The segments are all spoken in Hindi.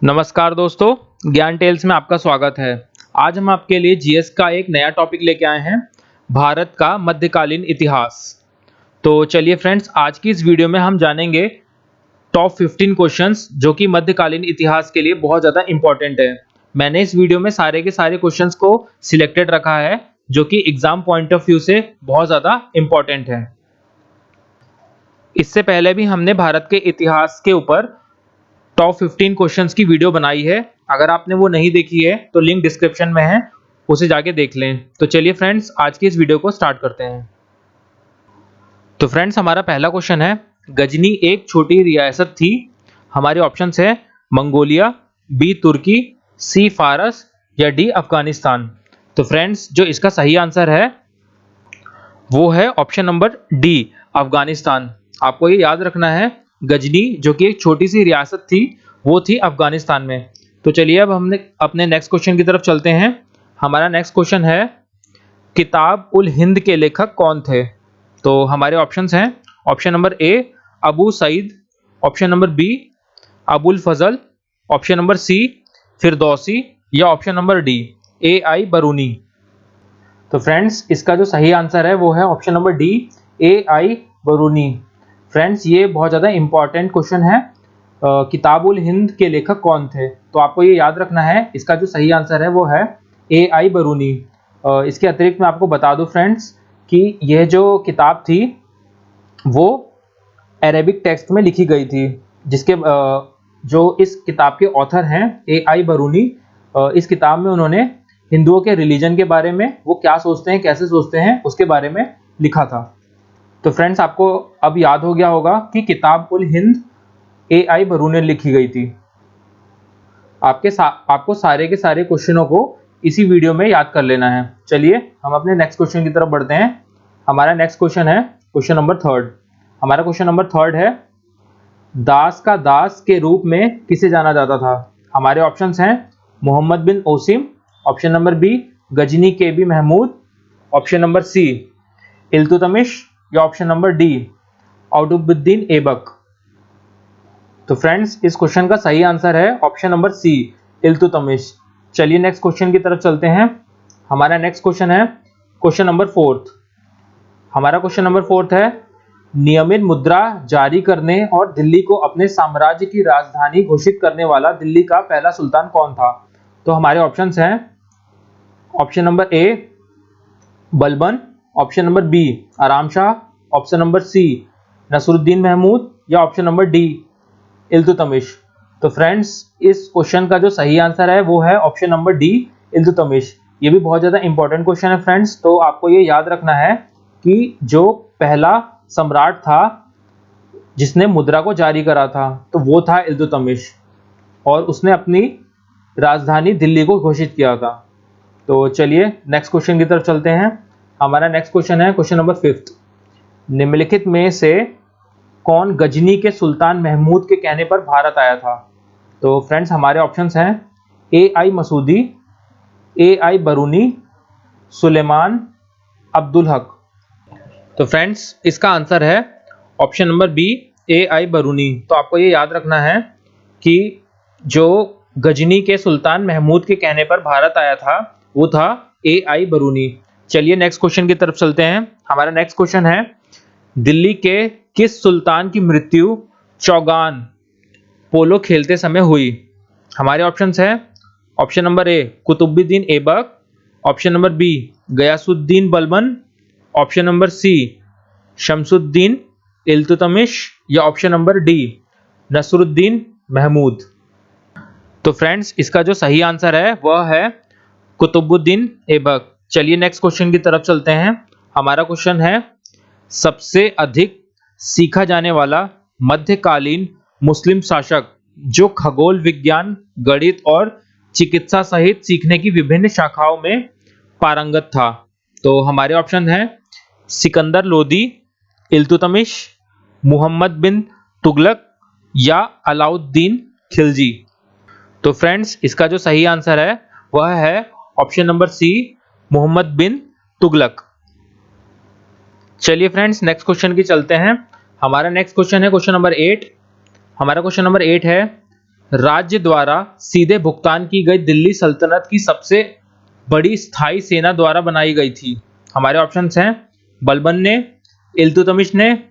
नमस्कार दोस्तों, ज्ञान टेल्स में आपका स्वागत है। आज हम आपके लिए जीएस का एक नया टॉपिक लेके आए हैं, भारत का मध्यकालीन इतिहास। तो चलिए फ्रेंड्स, आज की इस वीडियो में हम जानेंगे टॉप 15 क्वेश्चंस जो कि मध्यकालीन इतिहास के लिए बहुत ज़्यादा इंपॉर्टेंट है। मैंने इस वीडियो में सारे के सारे क्वेश्चंस को सिलेक्टेड रखा है जो कि एग्जाम पॉइंट ऑफ व्यू से बहुत ज़्यादा इंपॉर्टेंट है। इससे पहले भी हमने भारत के इतिहास के ऊपर टॉप 15 क्वेश्चंस की वीडियो बनाई है। अगर आपने वो नहीं देखी है तो लिंक डिस्क्रिप्शन में है, उसे जाके देख लें। तो चलिए फ्रेंड्स, आज की इस वीडियो को स्टार्ट करते हैं। तो फ्रेंड्स, हमारा पहला क्वेश्चन है, गजनी एक छोटी रियासत थी। हमारे ऑप्शंस है मंगोलिया, बी तुर्की, सी फारस या डी अफगानिस्तान। तो फ्रेंड्स, जो इसका सही आंसर है वो है ऑप्शन नंबर डी, अफगानिस्तान। आपको ये याद रखना है, गजनी जो कि एक छोटी सी रियासत थी वो थी अफगानिस्तान में। तो चलिए अब हमने अपने नेक्स्ट क्वेश्चन की तरफ चलते हैं। हमारा नेक्स्ट क्वेश्चन है, किताब उल हिंद के लेखक कौन थे? तो हमारे ऑप्शंस हैं, option number A Abu Saeed, option number B Abul Fazal, option number C Firdausi या option number D A I Biruni. तो फ्रेंड्स, इसका जो सही आंसर है वो है option number D A I Biruni. Friends, ये बहुत ज़्यादा इंपॉर्टेंट क्वेश्चन है, किताब उल हिंद के लेखक कौन थे? तो आपको ये याद रखना है, इसका जो सही आंसर है वो है ए आई बरूनी। इसके अतिरिक्त मैं आपको बता दूं फ्रेंड्स कि यह जो किताब थी वो अरेबिक टेक्स्ट में लिखी गई थी, जिसके जो इस किताब के ऑथर हैं ए आई बरूनी, इस किताब में उन्होंने हिंदुओं के रिलीजन के बारे में, वो क्या सोचते हैं, कैसे सोचते हैं, उसके बारे में लिखा था। तो फ्रेंड्स, आपको अब याद हो गया होगा कि किताब उल हिंद ए आई बरूनी ने लिखी गई थी। आपको सारे के सारे क्वेश्चनों को इसी वीडियो में याद कर लेना है। चलिए हम अपने नेक्स्ट क्वेश्चन की तरफ बढ़ते हैं। हमारा नेक्स्ट क्वेश्चन है क्वेश्चन नंबर थर्ड। हमारा क्वेश्चन नंबर थर्ड है, दास का दास के रूप में किसे जाना जाता था? हमारे ऑप्शंस हैं Mohammad bin Qasim, option number B Ghazni के B Mahmud, option number C Iltutmish या ऑप्शन नंबर डी औदुब्बुद्दीन ऐबक। तो फ्रेंड्स, इस क्वेश्चन का सही आंसर है ऑप्शन नंबर सी इल्तुतमिश। चलिए नेक्स्ट क्वेश्चन की तरफ चलते हैं। हमारा नेक्स्ट क्वेश्चन है क्वेश्चन नंबर फोर्थ। हमारा क्वेश्चन नंबर फोर्थ है, नियमित मुद्रा जारी करने और दिल्ली को अपने साम्राज्य की राजधानी घोषित करने वाला दिल्ली का पहला सुल्तान कौन था? तो हमारे ऑप्शंस हैं, option number A Balban, option number B Aram Shah, option number C Nasiruddin Mahmud या ऑप्शन नंबर डी इल्तुतमिश। तो फ्रेंड्स, इस क्वेश्चन का जो सही आंसर है वो है ऑप्शन नंबर डी इल्तुतमिश। ये भी बहुत ज़्यादा इंपॉर्टेंट क्वेश्चन है फ्रेंड्स, तो आपको ये याद रखना है कि जो पहला सम्राट था जिसने मुद्रा को जारी करा था तो वो था इल्तुतमिश, और उसने अपनी राजधानी दिल्ली को घोषित किया था। तो चलिए नेक्स्ट क्वेश्चन की तरफ चलते हैं। हमारा नेक्स्ट क्वेश्चन है क्वेश्चन नंबर फिफ्थ। निम्नलिखित में से कौन गजनी के सुल्तान महमूद के कहने पर भारत आया था? तो फ्रेंड्स, हमारे ऑप्शंस हैं ए आई मसूदी, ए आई बरूनी, सुलेमान, अब्दुल हक। तो फ्रेंड्स, इसका आंसर है option number B A I Biruni. तो आपको ये याद रखना है कि जो गजनी के सुल्तान महमूद के कहने पर भारत आया था वो था ए आई बरूनी। चलिए नेक्स्ट क्वेश्चन की तरफ चलते हैं। हमारा नेक्स्ट क्वेश्चन है, दिल्ली के किस सुल्तान की मृत्यु चौगान पोलो खेलते समय हुई? हमारे ऑप्शंस हैं, option number A Qutbuddin Aibak, option number B Ghiyasuddin Balban, option number C Shamsuddin Iltutmish या option number D Nasiruddin Mahmud. तो फ्रेंड्स, इसका जो सही आंसर है वह है कुतुबुद्दीन ऐबक। चलिए नेक्स्ट क्वेश्चन की तरफ चलते हैं। हमारा क्वेश्चन है, सबसे अधिक सीखा जाने वाला मध्यकालीन मुस्लिम शासक जो खगोल विज्ञान, गणित और चिकित्सा सहित सीखने की विभिन्न शाखाओं में पारंगत था। तो हमारे ऑप्शन हैं सिकंदर लोदी, इल्तुतमिश, मुहम्मद बिन तुगलक या अलाउद्दीन खिलजी। तो फ्रेंड्स, इसका जो सही आंसर है वह है ऑप्शन नंबर सी मुहम्मद बिन तुगलक। चलिए फ्रेंड्स, नेक्स्ट क्वेश्चन की चलते हैं। हमारा नेक्स्ट क्वेश्चन है क्वेश्चन नंबर 8। हमारा क्वेश्चन नंबर 8 है, राज्य द्वारा सीधे भुगतान की गई दिल्ली सल्तनत की सबसे बड़ी स्थायी सेना द्वारा बनाई गई थी? हमारे ऑप्शंस हैं बलबन ने, इल्तुतमिश ने,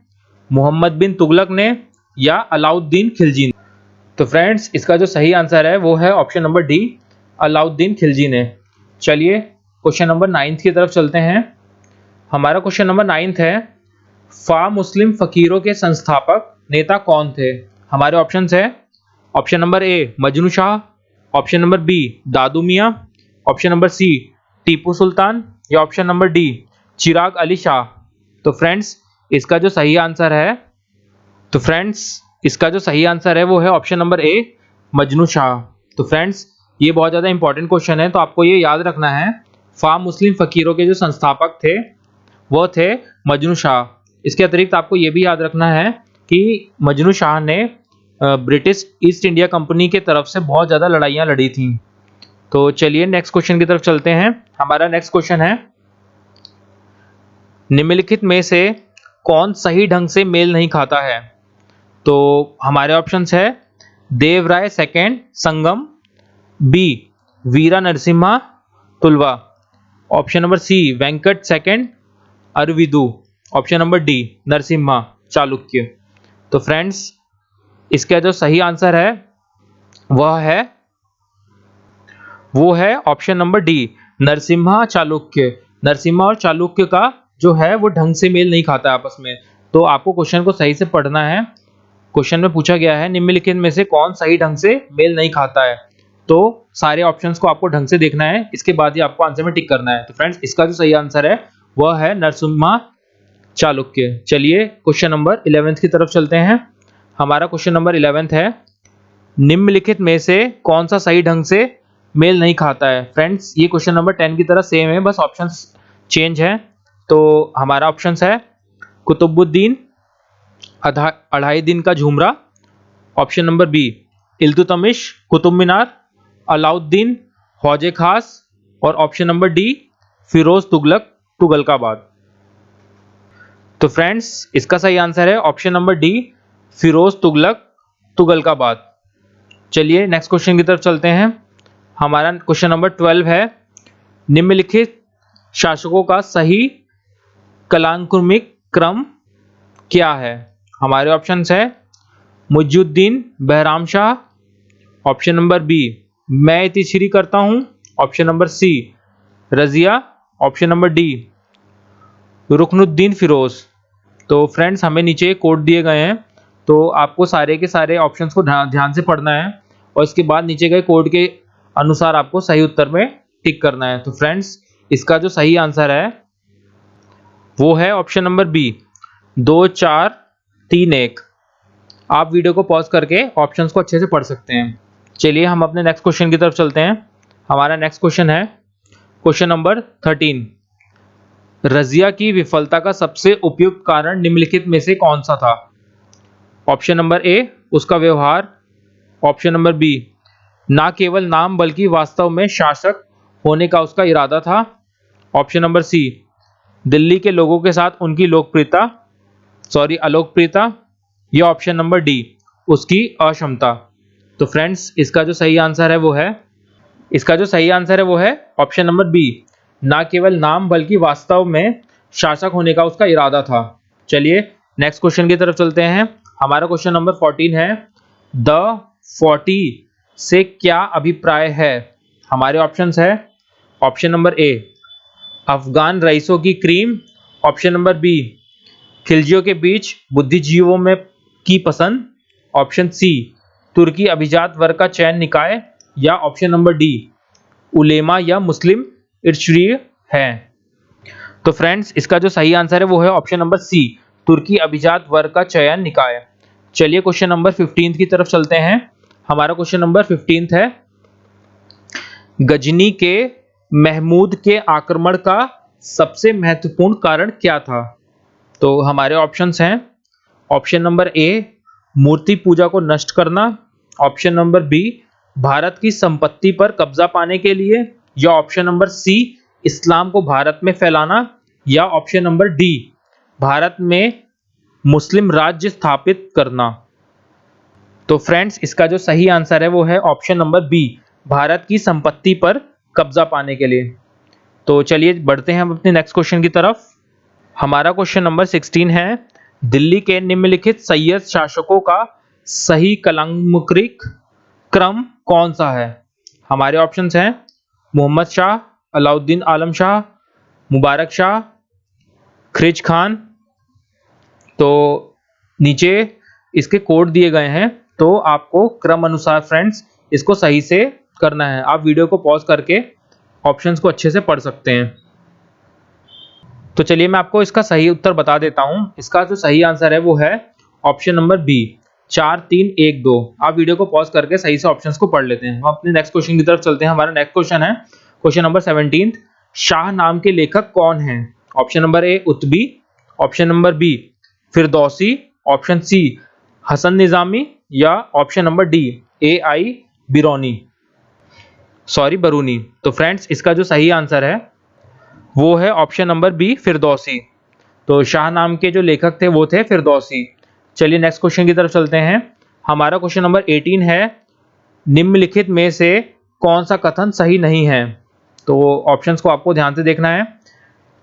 मोहम्मद बिन तुगलक ने या अलाउद्दीन खिलजी ने। तो फ्रेंड्स, इसका जो सही आंसर है वो है option number D, Alauddin Khilji ने। चलिए क्वेश्चन नंबर 9 की तरफ चलते हैं। हमारा क्वेश्चन नंबर 9 है, फा मुस्लिम फकीरों के संस्थापक नेता कौन थे? हमारे ऑप्शंस है option number A Majnu Shah, option number B Dadu Miyan, option number C Tipu Sultan या option number D Chirag Ali Shah. तो फ्रेंड्स, इसका जो सही आंसर है वो है option number A Majnu Shah. तो फ्रेंड्स, ये बहुत ज़्यादा इंपॉर्टेंट क्वेश्चन है, तो आपको ये याद रखना है, फा मुस्लिम फकीरों के जो संस्थापक थे वो थे मजनू शाह। इसके अतिरिक्त आपको ये भी याद रखना है कि मजनू शाह ने ब्रिटिश ईस्ट इंडिया कंपनी के तरफ से बहुत ज़्यादा लड़ाइयाँ लड़ी थी। तो चलिए नेक्स्ट क्वेश्चन की तरफ चलते हैं। हमारा नेक्स्ट क्वेश्चन है, निम्नलिखित में से कौन सही ढंग से मेल नहीं खाता है? तो हमारे ऑप्शंस है Devaraya second Sangama, B Veera Narasimha Tuluva, option number C Venkata second Aravidu, option number D Narasimha Chalukya. तो फ्रेंड्स, इसका जो सही आंसर है वो है option number D Narasimha Chalukya. Narasimha और चालुक्य का जो है वो ढंग से मेल नहीं खाता है आपस में। तो आपको क्वेश्चन को सही से पढ़ना है। क्वेश्चन में पूछा गया है निम्नलिखित में से कौन सही ढंग से मेल नहीं खाता है, तो सारे ऑप्शंस को आपको ढंग से देखना है, इसके बाद ही आपको आंसर में टिक करना है। तो फ्रेंड्स, इसका जो सही आंसर है वह है नरसिम्हा चालुक्य। चलिए क्वेश्चन नंबर 11 की तरफ चलते हैं। हमारा क्वेश्चन नंबर 11 है, निम्नलिखित में से कौन सा सही ढंग से मेल नहीं खाता है? फ्रेंड्स, ये क्वेश्चन नंबर 10 की तरह सेम है, बस ऑप्शंस चेंज है। तो हमारा ऑप्शंस है Qutubuddin Adhai Din Ka Jhonpra, option number B Iltutmish Qutub Minar, Alauddin Hauz Khas और option number D Firoz Tughlaq Tughlaqabad. तो फ्रेंड्स, इसका सही आंसर है option number D Firoz Tughlaq Tughlaqabad. चलिए नेक्स्ट क्वेश्चन की तरफ चलते हैं। हमारा क्वेश्चन नंबर 12 है, निम्नलिखित शासकों का सही कालानुक्रमिक क्रम क्या है? हमारे ऑप्शंस है Muizuddin Bahram Shah, option number B मैं इतिश्री करता हूं, option number C Razia, option number D Ruknuddin Firoz. तो फ्रेंड्स, हमें नीचे कोड दिए गए हैं, तो आपको सारे के सारे ऑप्शंस को ध्यान से पढ़ना है और इसके बाद नीचे गए कोड के अनुसार आपको सही उत्तर में टिक करना है। तो फ्रेंड्स, इसका जो सही आंसर है वो है ऑप्शन नंबर बी 2 4 3 1। आप वीडियो को पॉज करके ऑप्शंस को अच्छे से पढ़ सकते हैं। चलिए हम अपने नेक्स्ट क्वेश्चन की तरफ चलते हैं। हमारा नेक्स्ट क्वेश्चन है क्वेश्चन नंबर 13, रजिया की विफलता का सबसे उपयुक्त कारण निम्नलिखित में से कौन सा था? ऑप्शन नंबर ए उसका व्यवहार, ऑप्शन नंबर बी ना केवल नाम बल्कि वास्तव में शासक होने का उसका इरादा था, ऑप्शन नंबर सी दिल्ली के लोगों के साथ उनकी अलोकप्रियता या ऑप्शन नंबर डी उसकी अक्षमता। तो फ्रेंड्स, इसका जो सही आंसर है वो है ऑप्शन नंबर बी ना केवल नाम बल्कि वास्तव में शासक होने का उसका इरादा था। चलिए नेक्स्ट क्वेश्चन की तरफ चलते हैं। हमारा क्वेश्चन नंबर 14 है, द 40 से क्या अभिप्राय है? हमारे ऑप्शंस है ऑप्शन नंबर ए अफगान रईसों की क्रीम, ऑप्शन नंबर बी खिलजियों के बीच बुद्धिजीवियों में की पसंद, ऑप्शन सी तुर्की अभिजात वर्ग का चयन निकाय या ऑप्शन नंबर डी उलेमा या मुस्लिम इर्शरीय है। तो फ्रेंड्स, इसका जो सही आंसर है वो है ऑप्शन नंबर सी तुर्की अभिजात वर्ग का चयन निकाय। चलिए क्वेश्चन नंबर 15 की तरफ चलते हैं। हमारा क्वेश्चन नंबर 15 है, गजनी के महमूद के आक्रमण का सबसे महत्वपूर्ण कारण क्या था? तो हमारे ऑप्शंस हैं ऑप्शन नंबर ए मूर्ति पूजा को नष्ट करना, ऑप्शन नंबर बी भारत की संपत्ति पर कब्जा पाने के लिए या ऑप्शन नंबर सी इस्लाम को भारत में फैलाना या ऑप्शन नंबर डी भारत में मुस्लिम राज्य स्थापित करना। तो फ्रेंड्स इसका जो सही आंसर है वो है ऑप्शन नंबर बी, भारत की संपत्ति पर कब्जा पाने के लिए। तो चलिए बढ़ते हैं हम अपने नेक्स्ट क्वेश्चन की तरफ। हमारा क्वेश्चन नंबर 16 है, दिल्ली के निम्नलिखित सैयद शासकों का सही कालानुक्रमिक क्रम कौन सा है? हमारे ऑप्शंस हैं मोहम्मद शाह, अलाउद्दीन आलम शाह, मुबारक शाह, खिज खान। तो नीचे इसके कोड दिए गए हैं, तो आपको क्रम अनुसार फ्रेंड्स इसको सही से करना है। आप वीडियो को पॉज करके ऑप्शंस को अच्छे से पढ़ सकते हैं। तो चलिए मैं आपको इसका सही उत्तर बता देता हूं। इसका जो सही आंसर है वो है ऑप्शन नंबर बी, 4 3 1 2। आप वीडियो को पॉज करके सही से ऑप्शंस को पढ़ लेते हैं। हम अपने नेक्स्ट क्वेश्चन की तरफ चलते हैं। हमारा नेक्स्ट क्वेश्चन है क्वेश्चन नंबर 17, शाह नाम के लेखक कौन हैं? Option number A Utbi, option number B Firdausi, option C Hasan Nizami, या option number D AI Biruni. तो फ्रेंड्स इसका जो सही आंसर है वो है ऑप्शन नंबर बी फिरदौसी। तो शाह नाम के जो लेखक थे वो थे फिरदौसी। चलिए नेक्स्ट क्वेश्चन की तरफ चलते हैं। हमारा क्वेश्चन नंबर 18 है, निम्नलिखित में से कौन सा कथन सही नहीं है? तो ऑप्शंस को आपको ध्यान से देखना है।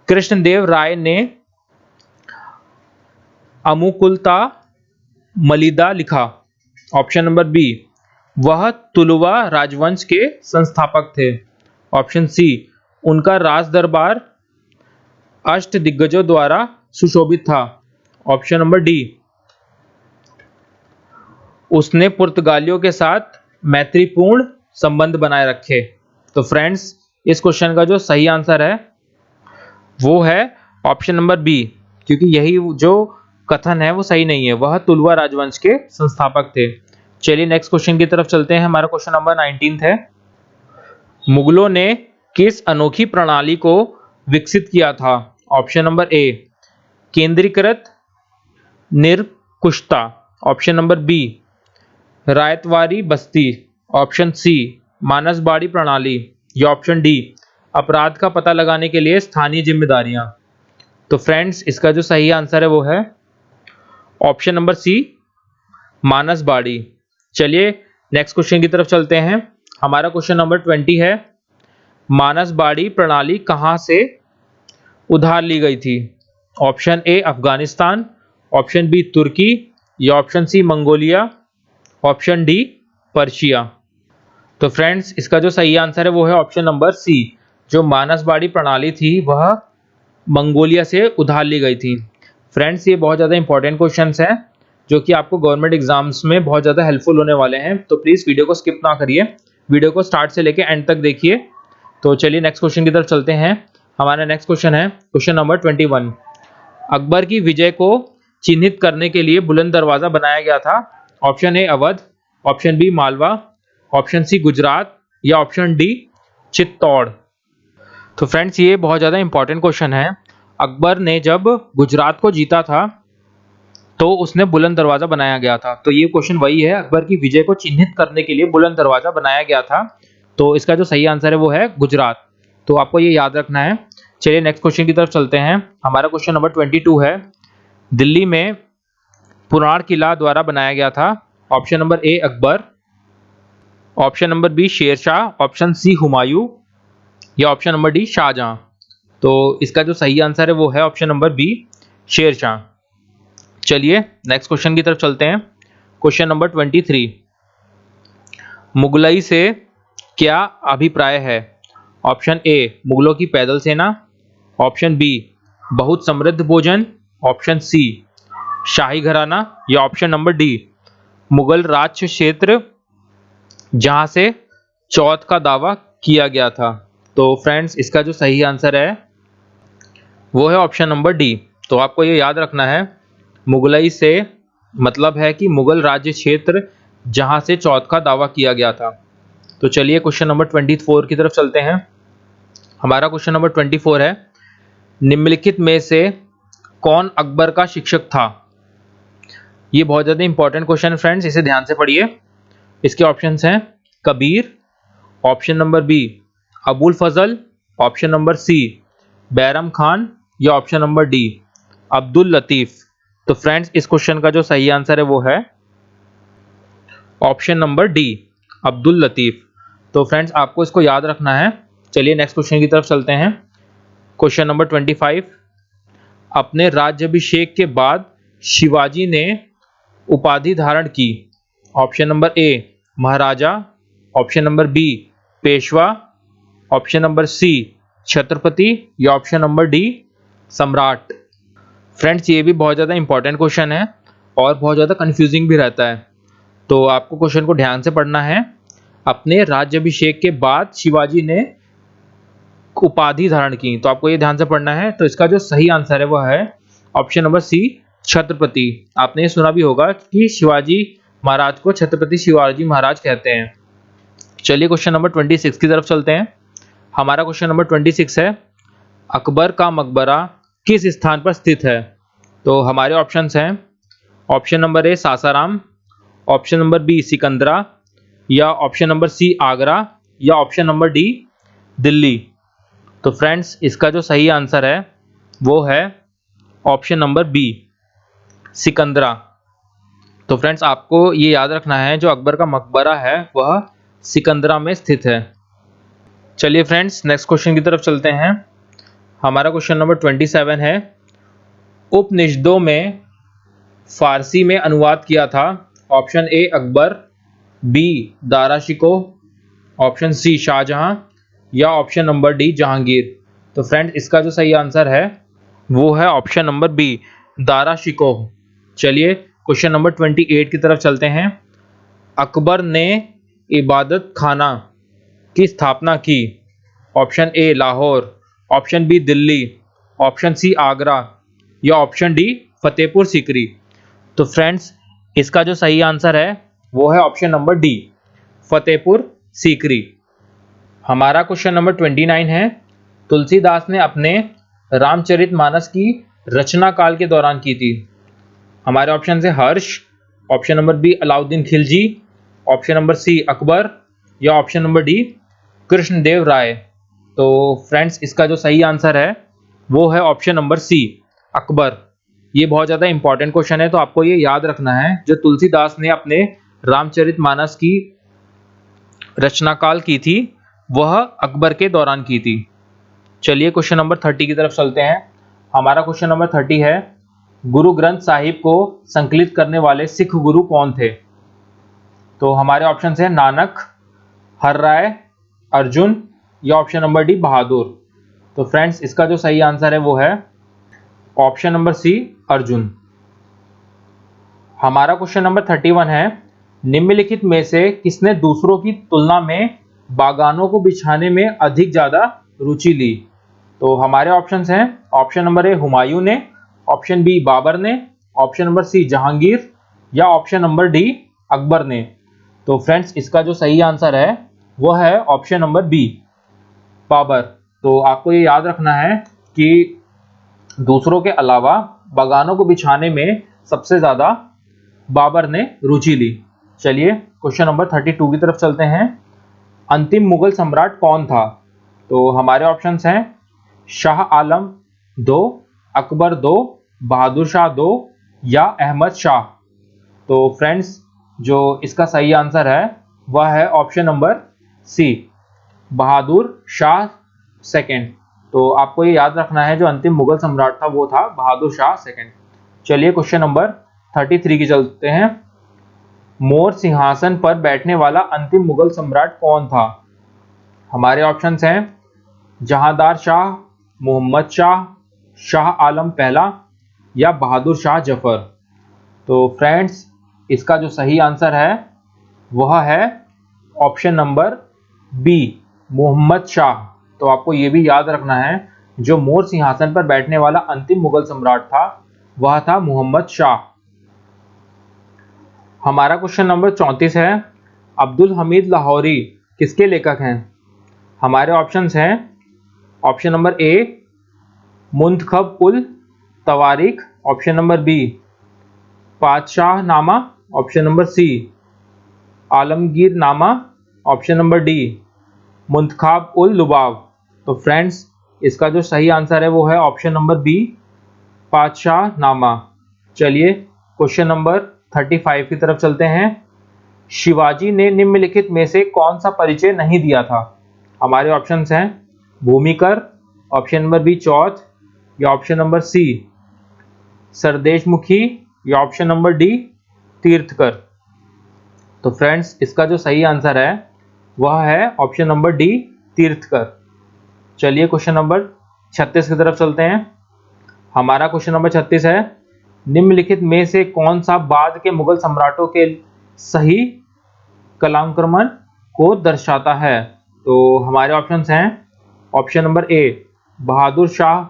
कृष्णदेव राय ने अमुकुलता मलिदा लिखा। ऑप्शन नंबर बी, वह तुलुवा राजवंश के संस्थापक थे। ऑप्शन सी, उनका राज दरबार अष्ट दिग्गजों द्वारा सुशोभित था। ऑप्शन नंबर डी, उसने पुर्तगालियों के साथ मैत्रीपूर्ण संबंध बनाए रखे। तो फ्रेंड्स इस क्वेश्चन का जो सही आंसर है वो है ऑप्शन नंबर बी, क्योंकि यही जो कथन है वो सही नहीं है। वह तुलुवा राजवंश के संस्थापक थे। चलिए नेक्स्ट क्वेश्चन की तरफ चलते हैं। हमारा क्वेश्चन नंबर 19 है, मुगलों ने किस अनोखी प्रणाली को विकसित किया था? ऑप्शन नंबर ए केंद्रीकृत निरंकुशता, ऑप्शन नंबर बी रायतवारी बस्ती, ऑप्शन सी मानसबाड़ी प्रणाली, या ऑप्शन डी अपराध का पता लगाने के लिए स्थानीय जिम्मेदारियां। तो फ्रेंड्स इसका जो सही आंसर है वो है ऑप्शन नंबर सी मानसबाड़ी। चलिए नेक्स्ट क्वेश्चन की तरफ चलते हैं। हमारा क्वेश्चन नंबर 20 है, मानसबाड़ी प्रणाली कहां से उधार ली गई थी? Option A Afghanistan, option B तुर्की, या option C Mongolia, option D Persia. तो फ्रेंड्स इसका जो सही आंसर है वो है ऑप्शन नंबर सी, जो मानसबाड़ी प्रणाली थी वह मंगोलिया से उधार ली गई थी। फ्रेंड्स ये बहुत ज़्यादा इंपॉर्टेंट क्वेश्चंस हैं जो कि आपको गवर्नमेंट एग्जाम्स में बहुत ज़्यादा हेल्पफुल होने वाले हैं। तो प्लीज़ वीडियो को स्किप ना करिए, वीडियो को स्टार्ट से लेके एंड तक देखिए। तो चलिए नेक्स्ट क्वेश्चन की तरफ चलते हैं। हमारा नेक्स्ट क्वेश्चन है क्वेश्चन नंबर 21, अकबर की विजय को चिन्हित करने के लिए बुलंद दरवाजा बनाया गया था। Option A Awadh, option B Malwa, option C Gujarat, या ऑप्शन डी चित्तौड़। तो फ्रेंड्स ये बहुत ज़्यादा इंपॉर्टेंट क्वेश्चन है। अकबर ने जब गुजरात को जीता था तो उसने बुलंद दरवाजा बनाया गया था। तो ये क्वेश्चन वही है, अकबर की विजय को चिन्हित करने के लिए बुलंद दरवाजा बनाया गया था। तो इसका जो सही आंसर है वो है गुजरात। तो आपको ये याद रखना है। चलिए नेक्स्ट क्वेश्चन की तरफ चलते हैं। हमारा क्वेश्चन नंबर 22 है, दिल्ली में पुराण किला द्वारा बनाया गया था। Option number A Akbar, option number B Sher Shah, option C Humayun, या ऑप्शन नंबर डी शाहजहां। तो इसका जो सही आंसर है वो है ऑप्शन नंबर बी शेरशाह। चलिए नेक्स्ट क्वेश्चन की तरफ चलते हैं। क्वेश्चन नंबर 23, मुगलई से क्या अभिप्राय है? ऑप्शन ए मुगलों की पैदल सेना, ऑप्शन बी बहुत समृद्ध भोजन, ऑप्शन सी शाही घराना, या ऑप्शन नंबर डी मुगल राज क्षेत्र जहां से चौथ का दावा किया गया था। तो फ्रेंड्स इसका जो सही आंसर है वो है ऑप्शन नंबर डी। तो आपको ये याद रखना है, मुगलई से मतलब है कि मुगल राज्य क्षेत्र जहां से चौथ का दावा किया गया था। तो चलिए क्वेश्चन नंबर 24 की तरफ चलते हैं। हमारा क्वेश्चन नंबर 24 है, निम्नलिखित में से कौन अकबर का शिक्षक था? ये बहुत ज़्यादा इंपॉर्टेंट क्वेश्चन है फ्रेंड्स, इसे ध्यान से पढ़िए। इसके ऑप्शंस हैं Kabir, option number B Abul Fazal, option number C Bairam Khan, या option number D Abdul Latif. तो फ्रेंड्स इस क्वेश्चन का जो सही आंसर है वो है option number D Abdul Latif. तो फ्रेंड्स आपको इसको याद रखना है। चलिए नेक्स्ट क्वेश्चन की तरफ चलते हैं। क्वेश्चन नंबर 25, अपने राज्याभिषेक के बाद शिवाजी ने उपाधि धारण की। Option number A Maharaja, option number B Peshwa, option number C Chhatrapati या option number D Samrat. Friends ये भी बहुत ज़्यादा इंपॉर्टेंट क्वेश्चन है और बहुत ज़्यादा कंफ्यूजिंग भी रहता है, तो आपको क्वेश्चन को ध्यान से पढ़ना है। अपने राज्याभिषेक के बाद शिवाजी ने उपाधि धारण की, तो आपको ये ध्यान से पढ़ना है। तो इसका जो सही आंसर है वह है ऑप्शन नंबर सी छत्रपति। आपने ये सुना भी होगा कि शिवाजी महाराज को छत्रपति शिवाजी महाराज कहते हैं। चलिए क्वेश्चन नंबर 26 की तरफ चलते हैं। हमारा क्वेश्चन नंबर 26 है, अकबर का मकबरा किस स्थान पर स्थित है। तो हमारे ऑप्शंस हैं, option number A Sasaram, option number B Sikandra या ऑप्शन नंबर सी आगरा या ऑप्शन नंबर डी दिल्ली। तो फ्रेंड्स इसका जो सही आंसर है वो है ऑप्शन नंबर बी सिकंदरा। तो फ्रेंड्स आपको ये याद रखना है, जो अकबर का मकबरा है वह सिकंदरा में स्थित है। चलिए फ्रेंड्स नेक्स्ट क्वेश्चन की तरफ चलते हैं। हमारा क्वेश्चन नंबर 27 है, उपनिषदों में फारसी में अनुवाद किया था। Option A Akbar, B Dara Shikoh, option C Shah Jahan या ऑप्शन नंबर डी जहांगीर। तो फ्रेंड्स इसका जो सही आंसर है वो है option number B Dara Shikoh. चलिए क्वेश्चन नंबर 28 की तरफ चलते हैं। अकबर ने इबादत खाना की स्थापना की। Option A Lahore, option B Delhi, option C Agra या ऑप्शन डी फतेहपुर सीकरी। तो फ्रेंड्स इसका जो सही आंसर है वो है option number D Fatehpur Sikri. हमारा क्वेश्चन नंबर 29 है, तुलसीदास ने अपने रामचरितमानस की रचना काल के दौरान की थी। हमारे ऑप्शन है Harsh, option number B Alauddin Khilji, option number C Akbar या option number D Krishnadeva Raya. तो फ्रेंड्स इसका जो सही आंसर है वो है ऑप्शन नंबर सी अकबर। ये बहुत ज़्यादा इंपॉर्टेंट क्वेश्चन है, तो आपको ये याद रखना है। जो तुलसीदास ने अपने रामचरितमानस की रचना काल की थी वह अकबर के दौरान की थी। चलिए क्वेश्चन नंबर 30 की तरफ चलते हैं। हमारा क्वेश्चन नंबर 30 है, गुरु ग्रंथ साहिब को संकलित करने वाले सिख गुरु कौन थे। तो हमारे ऑप्शन है नानक, हर राय, अर्जुन या ऑप्शन नंबर डी बहादुर। तो फ्रेंड्स इसका जो सही आंसर है वो है ऑप्शन नंबर सी अर्जुन। हमारा क्वेश्चन नंबर 31 है, निम्नलिखित में से किसने दूसरों की तुलना में बागानों को बिछाने में अधिक ज्यादा रुचि ली। तो हमारे ऑप्शंस हैं, ऑप्शन नंबर ए हुमायूं ने, ऑप्शन बी बाबर ने, ऑप्शन नंबर सी जहांगीर या ऑप्शन नंबर डी अकबर ने। तो फ्रेंड्स इसका जो सही आंसर है वह है ऑप्शन नंबर बी बाबर। तो आपको ये याद रखना है कि दूसरों के अलावा बागानों को बिछाने में सबसे ज्यादा बाबर ने रुचि ली। चलिए क्वेश्चन नंबर 32 की तरफ चलते हैं। अंतिम मुगल सम्राट कौन था। तो हमारे ऑप्शंस हैं शाह आलम 2, अकबर 2, बहादुर शाह 2 या अहमद शाह। तो फ्रेंड्स जो इसका सही आंसर है वह है ऑप्शन नंबर सी बहादुर शाह सेकंड। तो आपको ये याद रखना है, जो अंतिम मुगल सम्राट था वो था बहादुर शाह सेकंड। चलिए क्वेश्चन नंबर 33 की चलते हैं। मोर सिंहासन पर बैठने वाला अंतिम मुगल सम्राट कौन था। हमारे ऑप्शंस हैं जहांदार शाह, मोहम्मद शाह, शाह आलम पहला या बहादुर शाह जफर। तो फ्रेंड्स इसका जो सही आंसर है वह है option number B Mohammad Shah. तो आपको ये भी याद रखना है, जो मोर सिंहासन पर बैठने वाला अंतिम मुगल सम्राट था वह था मोहम्मद शाह। हमारा क्वेश्चन नंबर 34 है, अब्दुल हमीद लाहौरी किसके लेखक हैं। हमारे ऑप्शंस हैं option number A Muntakhab ul Tawarikh, option number B Padshah Nama, option number C Alamgir Nama, option number D Muntakhab ul Lubab. तो फ्रेंड्स इसका जो सही आंसर है वो है ऑप्शन नंबर बी पातशाह नामा। चलिए क्वेश्चन नंबर 35 की तरफ चलते हैं। शिवाजी ने निम्नलिखित में से कौन सा परिचय नहीं दिया था? हमारे ऑप्शंस हैं भूमिकर, ऑप्शन नंबर बी चौथ, या ऑप्शन नंबर सी सरदेशमुखी, या ऑप्शन नंबर डी तीर्थकर। तो फ्रेंड्स इसका जो सही आंसर है वह है ऑप्शन नंबर डी तीर्थकर। चलिए क्वेश्चन नंबर 36 की तरफ चलते हैं। हमारा क्वेश्चन नंबर 36 है, निम्नलिखित में से कौन सा बाद के मुगल सम्राटों के सही कालाक्रमण को दर्शाता है? तो हमारे ऑप्शंस हैं ऑप्शन नंबर ए बहादुर शाह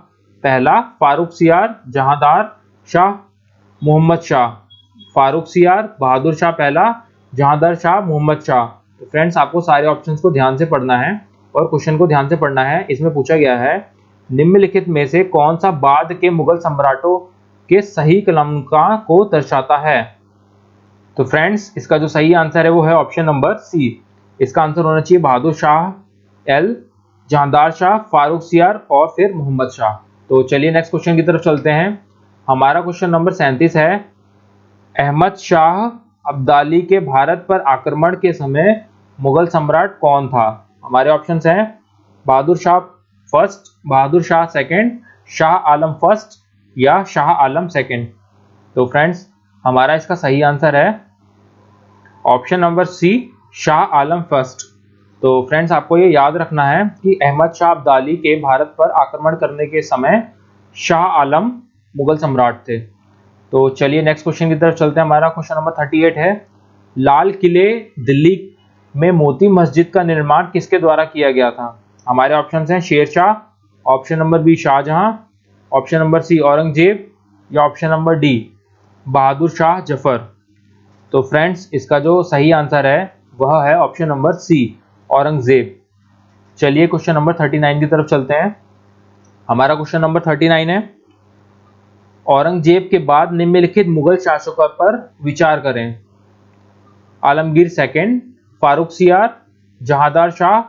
पहला, फारूक सियार, जहांदार शाह, मोहम्मद शाह। फारूक सियार, बहादुर शाह पहला, जहांदार शाह, मोहम्मद शाह। तो फ्रेंड्स आपको सारे ऑप्शंस को ध्यान से पढ़ना है और क्वेश्चन को ध्यान से पढ़ना है। इसमें पूछा गया है निम्नलिखित में से कौन सा बाद के मुगल सम्राटों के सही कालाक्रमण को दर्शाता है? तो फ्रेंड्स इसका जो सही आंसर है वो है ऑप्शन नंबर सी। इसका आंसर होना चाहिए बहादुर शाह एल, जहांदार शाह, फारूक सियार और फिर मोहम्मद शाह। तो चलिए नेक्स्ट क्वेश्चन की तरफ चलते हैं। हमारा क्वेश्चन नंबर 37 है, अहमद शाह अब्दाली के भारत पर आक्रमण के समय मुगल सम्राट कौन था? हमारे ऑप्शंस हैं Bahadur Shah first, Bahadur Shah second, Shah Alam first, या शाह आलम सेकंड। तो फ्रेंड्स हमारा इसका सही आंसर है ऑप्शन नंबर सी शाह आलम फर्स्ट। तो फ्रेंड्स आपको ये याद रखना है कि अहमद शाह अब्दाली के भारत पर आक्रमण करने के समय शाह आलम मुगल सम्राट थे। तो चलिए नेक्स्ट क्वेश्चन की तरफ चलते हैं। हमारा क्वेश्चन नंबर 38 है, लाल किले दिल्ली में मोती मस्जिद का निर्माण किसके द्वारा किया गया था? हमारे ऑप्शंस हैं Sher Shah, option number B Shah Jahan, option number C Aurangzeb, या option number D Bahadur Shah Zafar. तो फ्रेंड्स इसका जो सही आंसर है वह है ऑप्शन नंबर सी औरंगजेब। चलिए क्वेश्चन नंबर 39 की तरफ चलते हैं। हमारा क्वेश्चन नंबर 39 है, औरंगजेब के बाद निम्नलिखित मुगल शासकों पर विचार करें। आलमगीर सेकंड, फारूक सियार, जहांदार शाह,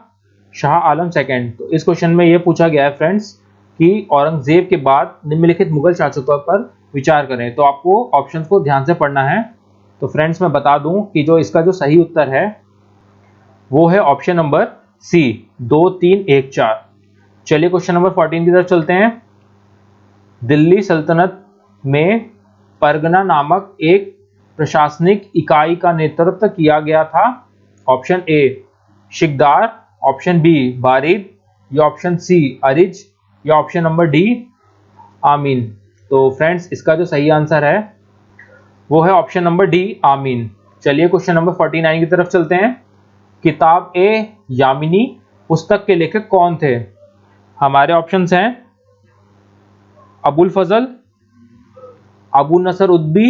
शाह आलम सेकंड। तो इस क्वेश्चन में यह पूछा गया है फ्रेंड्स कि औरंगजेब के बाद निम्नलिखित मुगल शासकों पर विचार करें। तो आपको ऑप्शंस को ध्यान से पढ़ना है। तो फ्रेंड्स मैं बता दूं कि जो इसका जो सही उत्तर है वो है ऑप्शन नंबर सी 2 3 1 4। चलिए क्वेश्चन नंबर 14 की तरफ चलते हैं। दिल्ली सल्तनत में परगना नामक एक प्रशासनिक इकाई का नेतृत्व किया गया था। ऑप्शन ए शिकदार, ऑप्शन बी बारिद, या ऑप्शन सी अरिज, या ऑप्शन नंबर डी आमीन। तो फ्रेंड्स इसका जो सही आंसर है वो है ऑप्शन नंबर डी आमीन। चलिए क्वेश्चन नंबर 49 की तरफ चलते हैं। किताब ए यामिनी पुस्तक के लेखक कौन थे? हमारे ऑप्शंस हैं अबुल फजल, अबू नसर उद्बी,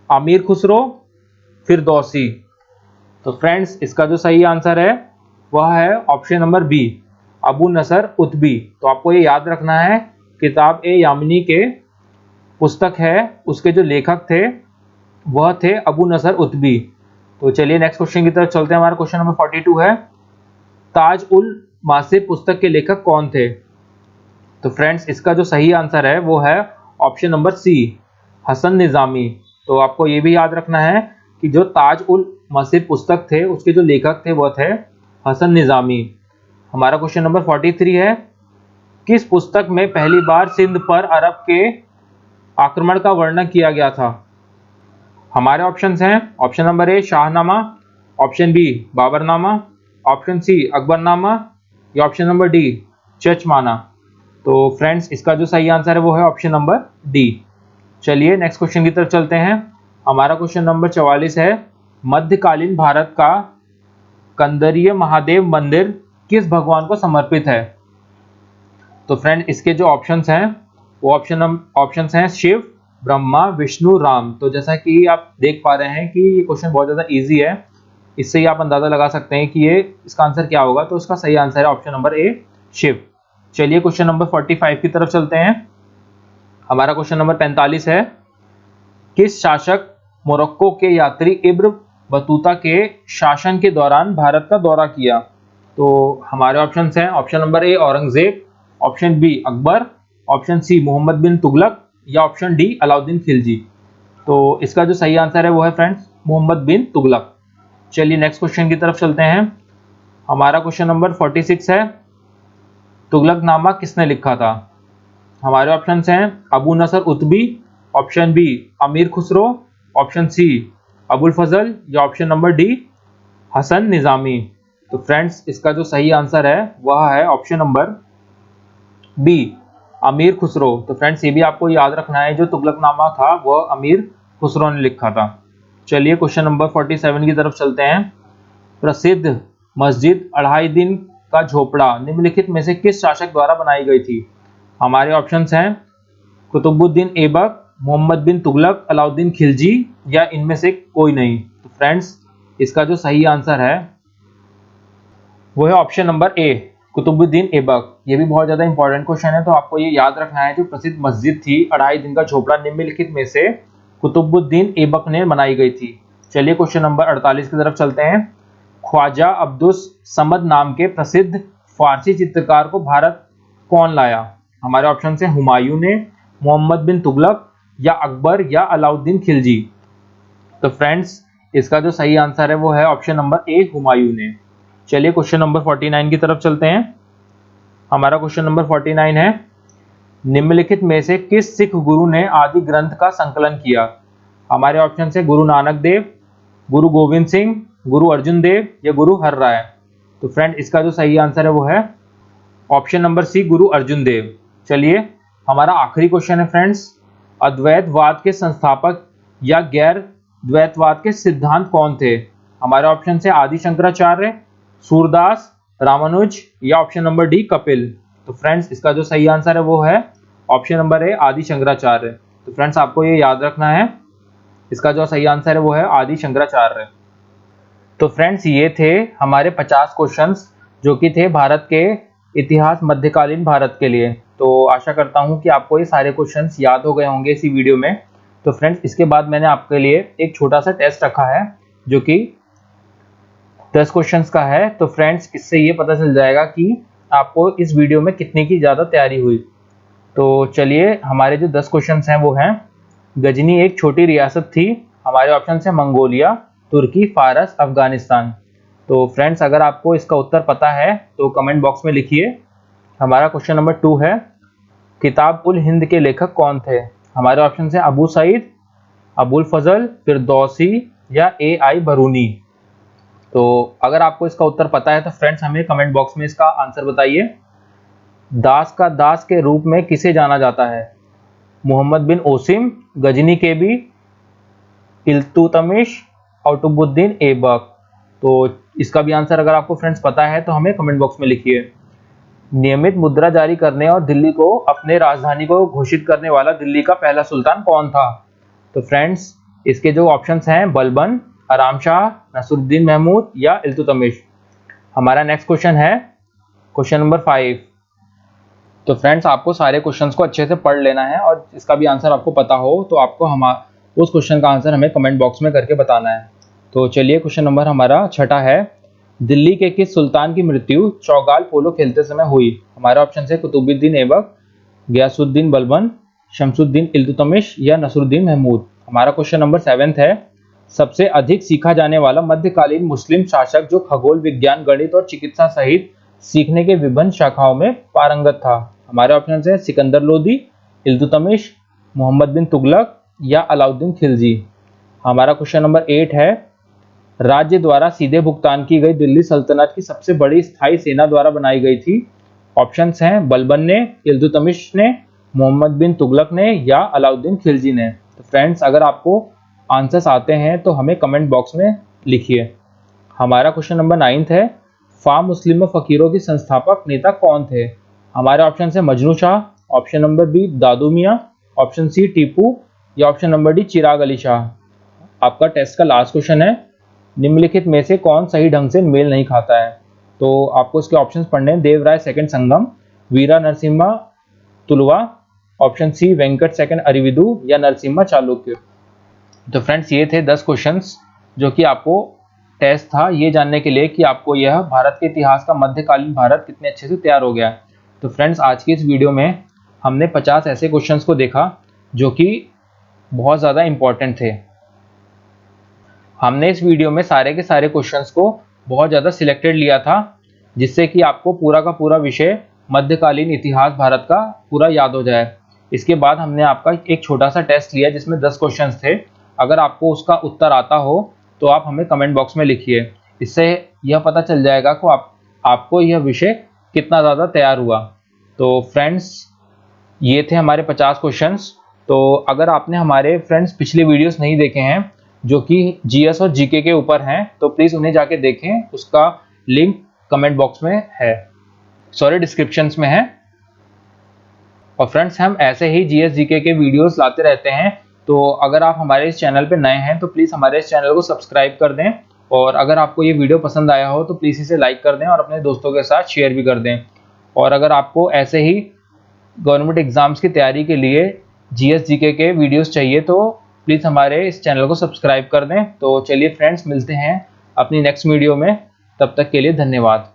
अमीर खुसरो, फिरदौसी। तो फ्रेंड्स इसका जो सही आंसर है वह है option number B Abu Nasr Utbi. तो आपको ये याद रखना है किताब ए यामिनी के पुस्तक है उसके जो लेखक थे वह थे अबू नसर उतबी। तो चलिए नेक्स्ट क्वेश्चन की तरफ चलते हैं। हमारा क्वेश्चन नंबर 42 है, ताज उल मासिर पुस्तक के लेखक कौन थे? तो फ्रेंड्स इसका जो सही आंसर है वो है ऑप्शन नंबर सी हसन निज़ामी। तो आपको ये भी याद रखना है कि जो ताज उल मासिर पुस्तक थे उसके जो लेखक थे वह थे हसन निज़ामी। हमारा क्वेश्चन नंबर 43 है, किस पुस्तक में पहली बार सिंध पर अरब के आक्रमण का वर्णन किया गया था? हमारे ऑप्शंस हैं option number A Shahnama, option B Baburnama, option C Akbarnama, या ऑप्शन नंबर डी चचमाना। तो फ्रेंड्स इसका जो सही आंसर है वो है ऑप्शन नंबर डी। चलिए नेक्स्ट क्वेश्चन की तरफ चलते हैं। हमारा क्वेश्चन नंबर 44 है, मध्यकालीन भारत का कंदरीय महादेव मंदिर किस भगवान को समर्पित है? तो फ्रेंड इसके जो ऑप्शंस हैं वो ऑप्शंस हैं शिव, ब्रह्मा, विष्णु, राम। तो जैसा कि आप देख पा रहे हैं कि ये क्वेश्चन बहुत ज़्यादा इजी है, इससे ही आप अंदाज़ा लगा सकते हैं कि ये इसका आंसर क्या होगा। तो इसका सही आंसर है ऑप्शन नंबर ए शिव। चलिए क्वेश्चन नंबर 45 की तरफ चलते हैं। हमारा क्वेश्चन नंबर 45 है, किस शासक मोरक्को के यात्री इब्न बतूता के शासन के दौरान भारत का दौरा किया? तो हमारे ऑप्शंस हैं option number A Aurangzeb, option B Akbar, option C Muhammad bin Tughlaq, या ऑप्शन डी अलाउद्दीन खिलजी। तो इसका जो सही आंसर है वो है फ्रेंड्स मोहम्मद बिन तुगलक। चलिए नेक्स्ट क्वेश्चन की तरफ चलते हैं। हमारा क्वेश्चन नंबर 46 है, तुगलकनामा किसने लिखा था? हमारे ऑप्शंस हैं Abu Nasr Utbi, option B Amir Khusrau, option C Abul Fazl या option number D Hasan Nizami. तो फ्रेंड्स इसका जो सही आंसर है वह है option number B Amir Khusro. तो फ्रेंड्स ये भी आपको याद रखना है, जो तुगलकनामा था वह अमीर खुसरो ने लिखा था। चलिए क्वेश्चन नंबर 47 की तरफ चलते हैं। प्रसिद्ध मस्जिद अढ़ाई दिन का झोपड़ा निम्नलिखित में से किस शासक द्वारा बनाई गई थी? हमारे ऑप्शंस हैं कुतुबुद्दीन ऐबक, मोहम्मद बिन तुगलक, अलाउद्दीन खिलजी या इनमें से कोई नहीं। तो फ्रेंड्स इसका जो सही आंसर है वो है option number A Qutbuddin Aibak. ये भी बहुत ज़्यादा इंपॉर्टेंट क्वेश्चन है, तो आपको ये याद रखना है, जो प्रसिद्ध मस्जिद थी अढ़ाई दिन का झोपड़ा निम्नलिखित में से कुतुबुद्दीन ऐबक ने बनाई गई थी। चलिए क्वेश्चन नंबर 48 की तरफ चलते हैं। ख्वाजा अब्दुस समद नाम के प्रसिद्ध फारसी चित्रकार को भारत कौन लाया? हमारे ऑप्शन है हुमायूं ने, मोहम्मद बिन तुगलक या अकबर या अलाउद्दीन खिलजी। तो फ्रेंड्स इसका जो सही आंसर है वो है ऑप्शन नंबर ए हुमायूं ने। चलिए क्वेश्चन नंबर 49 की तरफ चलते हैं। हमारा क्वेश्चन नंबर 49 है, निम्नलिखित में से किस सिख गुरु ने आदि ग्रंथ का संकलन किया? हमारे ऑप्शन है गुरु नानक देव, गुरु गोविंद सिंह, गुरु अर्जुन देव या गुरु हरराय। तो फ्रेंड इसका जो सही आंसर है वो है ऑप्शन नंबर सी गुरु अर्जुन देव। चलिए हमारा आखिरी क्वेश्चन है फ्रेंड्स, अद्वैतवाद के संस्थापक या गैर द्वैतवाद के सिद्धांत कौन थे? हमारे ऑप्शन है आदि शंकराचार्य, सूरदास, रामानुज या ऑप्शन नंबर डी कपिल। तो फ्रेंड्स इसका जो सही आंसर है वो है ऑप्शन नंबर ए आदि शंकराचार्य। तो फ्रेंड्स आपको ये याद रखना है, इसका जो सही आंसर है वो है आदि शंकराचार्य। तो फ्रेंड्स ये थे हमारे 50 क्वेश्चंस जो कि थे भारत के इतिहास मध्यकालीन भारत के लिए। तो आशा करता हूँ कि आपको ये सारे क्वेश्चंस याद हो गए होंगे इसी वीडियो में। तो फ्रेंड्स इसके बाद मैंने आपके लिए एक छोटा सा टेस्ट रखा है जो कि 10 क्वेश्चंस का है। तो फ्रेंड्स इससे ये पता चल जाएगा कि आपको इस वीडियो में कितने की ज़्यादा तैयारी हुई। तो चलिए हमारे जो 10 क्वेश्चंस हैं वो हैं, गजनी एक छोटी रियासत थी। हमारे ऑप्शन है मंगोलिया, तुर्की, फारस, अफगानिस्तान। तो फ्रेंड्स अगर आपको इसका उत्तर पता है तो कमेंट बॉक्स में लिखिए। हमारा क्वेश्चन नंबर 2 है, किताब उल हिंद के लेखक कौन थे? हमारे ऑप्शन है अबू सईद, अबुल फजल, फिरदौसी या ए आई बरूनी। तो अगर आपको इसका उत्तर पता है तो फ्रेंड्स हमें कमेंट बॉक्स में इसका आंसर बताइए। दास का दास के रूप में किसे जाना जाता है? मोहम्मद बिन ओसिम, गजनी केबी, इल्तुतमिश, कुतुबुद्दीन ऐबक। तो इसका भी आंसर अगर आपको फ्रेंड्स पता है तो हमें कमेंट बॉक्स में लिखिए। नियमित मुद्रा जारी करने और दिल्ली को अपने राजधानी को घोषित करने वाला दिल्ली का पहला सुल्तान कौन था? तो फ्रेंड्स इसके जो ऑप्शंस हैं बलबन, आराम शाह, नसरुद्दीन महमूद या इल्तुतमिश। हमारा नेक्स्ट क्वेश्चन है क्वेश्चन नंबर 5। तो फ्रेंड्स आपको सारे क्वेश्चंस को अच्छे से पढ़ लेना है और इसका भी आंसर आपको पता हो तो आपको उस क्वेश्चन का आंसर हमें कमेंट बॉक्स में करके बताना है। तो चलिए क्वेश्चन नंबर हमारा 6 है, दिल्ली के किस सुल्तान की मृत्यु चौगाल पोलो खेलते समय हुई? हमारा ऑप्शन है कुतुबुद्दीन ऐबक, गयासुद्दीन बलबन, शमसुद्दीन इल्तुतमिश या नसरुद्दीन महमूद। हमारा क्वेश्चन नंबर 7 है, सबसे अधिक सीखा जाने वाला मध्यकालीन मुस्लिम शासक जो खगोल विज्ञान, गणित और चिकित्सा सहित सीखने के विभिन्न शाखाओं में पारंगत था? हमारे ऑप्शन है सिकंदर लोदी, इल्तुतमिश, मोहम्मद बिन तुगलक या अलाउद्दीन खिलजी। हमारा क्वेश्चन नंबर 8 है, राज्य द्वारा सीधे भुगतान की गई दिल्ली सल्तनत की सबसे बड़ी स्थायी सेना द्वारा बनाई गई थी? ऑप्शंस हैं बलबन ने, इल्तुतमिश ने, मोहम्मद बिन तुगलक ने या अलाउद्दीन खिलजी ने। तो फ्रेंड्स अगर आपको आंसर्स आते हैं तो हमें कमेंट बॉक्स में लिखिए। हमारा क्वेश्चन नंबर 9 है, फार्म मुस्लिम फकीरों की संस्थापक नेता कौन थे? हमारे ऑप्शन है Majnu Shah, option number B Dadu Miyan, option C Tipu या option number D Chirag Ali Shah. आपका टेस्ट का लास्ट क्वेश्चन है, निम्नलिखित में से कौन सही ढंग से मेल नहीं खाता है? तो आपको इसके ऑप्शंस पढ़ने हैं, Devaraya second Sangama, Veera Narasimha Tuluva, option C Venkata second Aravidu या नरसिम्हा चालुक्य। तो फ्रेंड्स ये थे 10 क्वेश्चंस जो कि आपको टेस्ट था ये जानने के लिए कि आपको यह भारत के इतिहास का मध्यकालीन भारत कितने अच्छे से तैयार हो गया है। तो फ्रेंड्स आज की इस वीडियो में हमने 50 ऐसे क्वेश्चंस को देखा जो कि बहुत ज़्यादा इम्पॉर्टेंट थे। हमने इस वीडियो में सारे के सारे क्वेश्चंस को बहुत ज़्यादा सिलेक्टेड लिया था, जिससे कि आपको पूरा का पूरा विषय मध्यकालीन इतिहास भारत का पूरा याद हो जाए। इसके बाद हमने आपका एक छोटा सा टेस्ट लिया जिसमें 10 क्वेश्चंस थे। अगर आपको उसका उत्तर आता हो तो आप हमें कमेंट बॉक्स में लिखिए। इससे यह पता चल जाएगा कि आपको यह विषय कितना ज़्यादा तैयार हुआ। तो फ्रेंड्स, ये थे हमारे 50 क्वेश्चंस। तो अगर आपने हमारे फ्रेंड्स पिछले वीडियोस नहीं देखे हैं जो कि जीएस और जीके के ऊपर हैं, तो प्लीज़ उन्हें जाके देखें। उसका लिंक कमेंट बॉक्स में है, सॉरी डिस्क्रिप्शंस में है। और फ्रेंड्स, हम ऐसे ही जीएस जीके के वीडियोस लाते रहते हैं। तो अगर आप हमारे इस चैनल पे नए हैं तो प्लीज़ हमारे इस चैनल को सब्सक्राइब कर दें। और अगर आपको ये वीडियो पसंद आया हो तो प्लीज़ इसे लाइक कर दें और अपने दोस्तों के साथ शेयर भी कर दें। और अगर आपको ऐसे ही गवर्नमेंट एग्जाम्स की तैयारी के लिए जीएस जीके के वीडियोस चाहिए तो प्लीज़ हमारे इस चैनल को सब्सक्राइब कर दें। तो चलिए फ्रेंड्स, मिलते हैं अपनी नेक्स्ट वीडियो में। तब तक के लिए धन्यवाद।